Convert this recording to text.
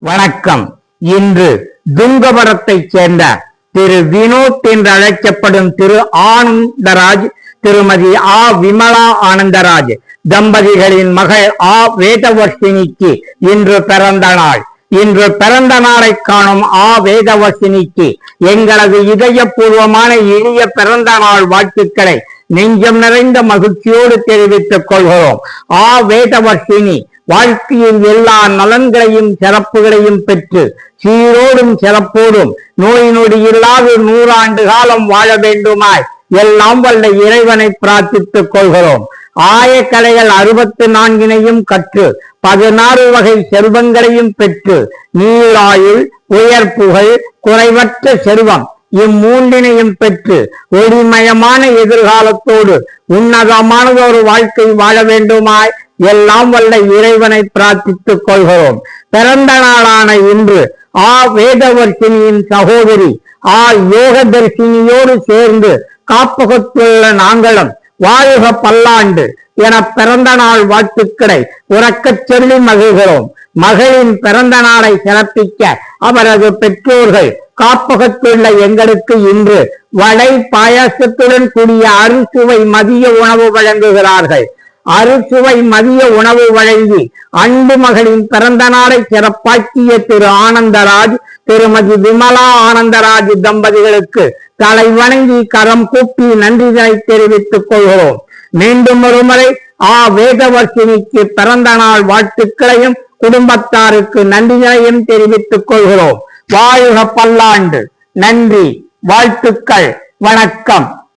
வணக்கம். இன்று துங்கபுரத்தைச் சேர்ந்த திரு வினோத் என்று அழைக்கப்படும் திரு ஆனந்தராஜ், திருமதி விமலா ஆனந்தராஜ் தம்பதிகளின் மகள் வேதவர்ஷினிக்கு இன்று பிறந்த நாள். இன்று பிறந்த நாளை காணும் வேதவர்ஷினிக்கு எங்களது இதயபூர்வமான இனிய பிறந்த நாள் வாழ்த்துக்களை நெஞ்சம் நிறைந்த மகிழ்ச்சியோடு தெரிவித்துக் கொள்கிறோம். வேதவர்ஷினி வாழ்க்கையில் எல்லா நலன்களையும் சிறப்புகளையும் பெற்று சீரோடும் சிறப்போடும் நோய் நொடி இல்லாத 100 ஆண்டு காலம் வாழ வேண்டுமாய் எல்லாம் வல்ல இறைவனை பிரார்த்தித்துக் கொள்கிறோம். ஆயக்கலைகள் 64 கற்று 16 வகை செல்வங்களையும் பெற்று நீளாயுள், உயர் புகழ், குறைவற்ற செல்வம் இம்மூன்றினையும் பெற்று ஒளிமயமான எதிர்காலத்தோடு உன்னதமானதொரு வாழ்க்கை வாழ வேண்டுமாய் எல்லாம் வல்ல இறைவனை பிரார்த்தித்துக் கொள்கிறோம். பிறந்த நாளான இன்று வேதவர்ஷினியின் சகோதரி யோகதர்ஷினியோடு சேர்ந்து காப்பகத்துள்ள நாங்களும் வாழ்க பல்லாண்டு என பிறந்த நாள் வாழ்த்துக்களை உறக்கச் சொல்லி மகிழ்கிறோம். மகளின் பிறந்த நாளை சிறப்பிக்க அவரது பெற்றோர்கள் காப்பகத்துள்ள எங்களுக்கு இன்று வடை பாயாசத்துடன் கூடிய அறுசுவை மதிய உணவு வழங்குகிறார்கள். அறுசுவை மதிய உணவு வழங்கி அன்பு மகளின் பிறந்த நாளை சிறப்பாக்கிய திரு ஆனந்தராஜ், திருமதி விமலா ஆனந்தராஜ் தம்பதிகளுக்கு தலை வணங்கி கரம் கூப்பி நன்றிகளை தெரிவித்துக் கொள்கிறோம். மீண்டும் ஒருமுறை வேதவர்ஷினிக்கு பிறந்த நாள் வாழ்த்துக்களையும் குடும்பத்தாருக்கு நன்றிகளையும் தெரிவித்துக் கொள்கிறோம். வாழ்க பல்லாண்டு. நன்றி, வாழ்த்துக்கள், வணக்கம்.